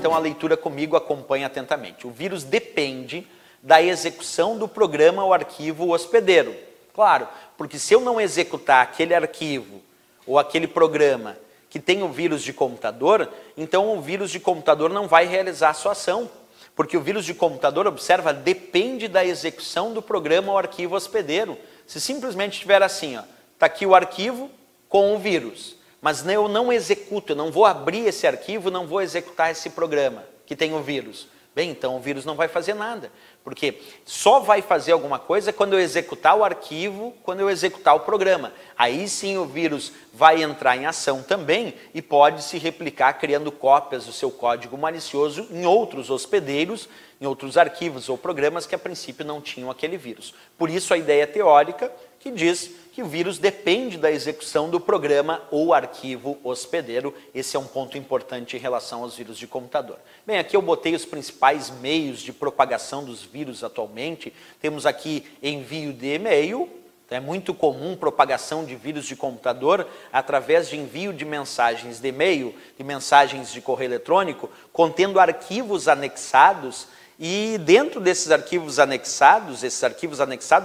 então a leitura comigo, acompanhe atentamente. O vírus depende da execução do programa ou arquivo hospedeiro. Claro, porque se eu não executar aquele arquivo ou aquele programa que tem o vírus de computador, então o vírus de computador não vai realizar a sua ação. Porque o vírus de computador, observa, depende da execução do programa ou arquivo hospedeiro. Se simplesmente tiver assim, está aqui o arquivo com o vírus, mas eu não executo, eu não vou abrir esse arquivo, não vou executar esse programa que tem o vírus. Bem, então o vírus não vai fazer nada, porque só vai fazer alguma coisa quando eu executar o arquivo, quando eu executar o programa. Aí sim o vírus vai entrar em ação também e pode se replicar criando cópias do seu código malicioso em outros hospedeiros, em outros arquivos ou programas que a princípio não tinham aquele vírus. Por isso a ideia teórica que diz que o vírus depende da execução do programa ou arquivo hospedeiro. Esse é um ponto importante em relação aos vírus de computador. Bem, aqui eu botei os principais meios de propagação dos vírus atualmente. Temos aqui envio de e-mail. É muito comum propagação de vírus de computador através de envio de mensagens de e-mail, de mensagens de correio eletrônico, contendo arquivos anexados. E dentro desses arquivos anexados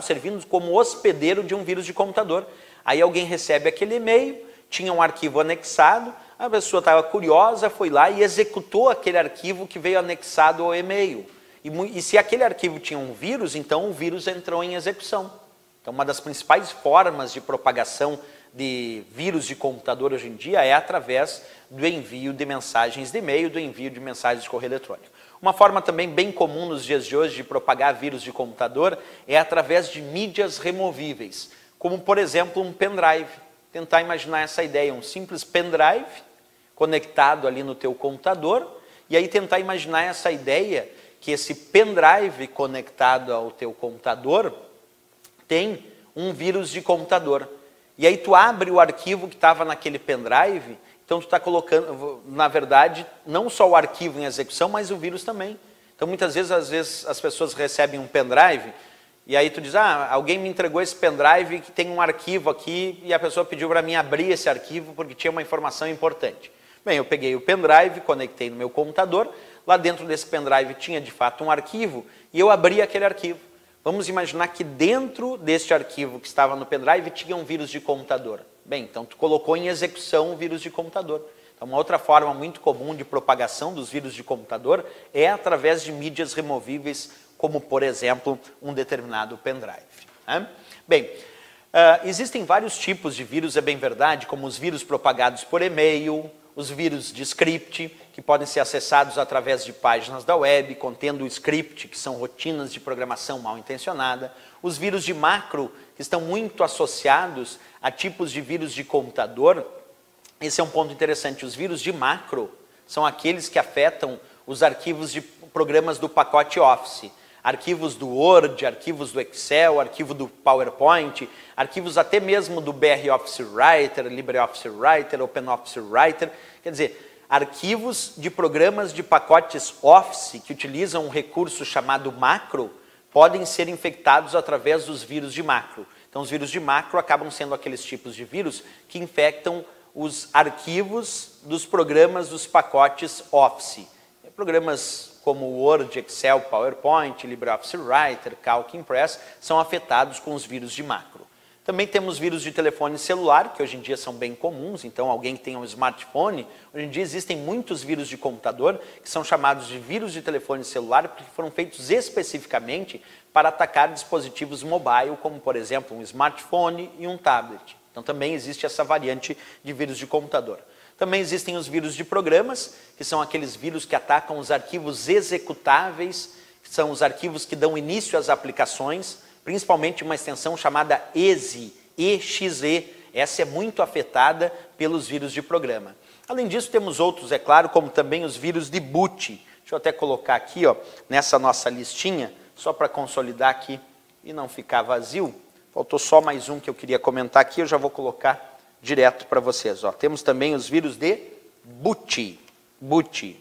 servindo como hospedeiro de um vírus de computador. Aí alguém recebe aquele e-mail, tinha um arquivo anexado, a pessoa estava curiosa, foi lá e executou aquele arquivo que veio anexado ao e-mail. E se aquele arquivo tinha um vírus, então o vírus entrou em execução. Então uma das principais formas de propagação de vírus de computador hoje em dia é através do envio de mensagens de e-mail, do envio de mensagens de correio eletrônico. Uma forma também bem comum nos dias de hoje de propagar vírus de computador é através de mídias removíveis, como por exemplo um pendrive. Tentar imaginar essa ideia, um simples pendrive conectado ali no teu computador, e aí tentar imaginar essa ideia que esse pendrive conectado ao teu computador tem um vírus de computador. E aí tu abre o arquivo que estava naquele pendrive, então tu está colocando, na verdade, não só o arquivo em execução, mas o vírus também. Então muitas vezes, as pessoas recebem um pendrive, e aí tu diz, alguém me entregou esse pendrive que tem um arquivo aqui, e a pessoa pediu para mim abrir esse arquivo porque tinha uma informação importante. Bem, eu peguei o pendrive, conectei no meu computador, lá dentro desse pendrive tinha de fato um arquivo, e eu abri aquele arquivo. Vamos imaginar que dentro deste arquivo que estava no pendrive tinha um vírus de computador. Bem, então tu colocou em execução o vírus de computador. Então uma outra forma muito comum de propagação dos vírus de computador é através de mídias removíveis, como por exemplo um determinado pendrive. Né? Bem, existem vários tipos de vírus, é bem verdade, como os vírus propagados por e-mail, os vírus de script, que podem ser acessados através de páginas da web, contendo script, que são rotinas de programação mal intencionada, os vírus de macro, que estão muito associados a tipos de vírus de computador. Esse é um ponto interessante. Os vírus de macro são aqueles que afetam os arquivos de programas do pacote Office, arquivos do Word, arquivos do Excel, arquivo do PowerPoint, arquivos até mesmo do BROffice Writer, LibreOffice Writer, OpenOffice Writer. Quer dizer, arquivos de programas de pacotes Office que utilizam um recurso chamado macro podem ser infectados através dos vírus de macro. Então os vírus de macro acabam sendo aqueles tipos de vírus que infectam os arquivos dos programas dos pacotes Office. Programas como Word, Excel, PowerPoint, LibreOffice Writer, Calc, Impress, são afetados com os vírus de macro. Também temos vírus de telefone celular, que hoje em dia são bem comuns. Então alguém que tem um smartphone, hoje em dia existem muitos vírus de computador que são chamados de vírus de telefone celular, porque foram feitos especificamente para atacar dispositivos mobile, como por exemplo um smartphone e um tablet. Então também existe essa variante de vírus de computador. Também existem os vírus de programas, que são aqueles vírus que atacam os arquivos executáveis, que são os arquivos que dão início às aplicações, principalmente uma extensão chamada EXE, EXE. Essa é muito afetada pelos vírus de programa. Além disso, temos outros, é claro, como também os vírus de boot. Deixa eu até colocar aqui, nessa nossa listinha, só para consolidar aqui e não ficar vazio. Faltou só mais um que eu queria comentar aqui, eu já vou colocar direto para vocês. Temos também os vírus de boot.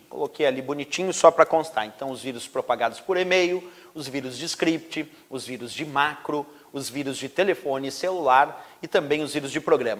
Coloquei ali bonitinho só para constar. Então, os vírus propagados por e-mail, os vírus de script, os vírus de macro, os vírus de telefone celular e também os vírus de programa.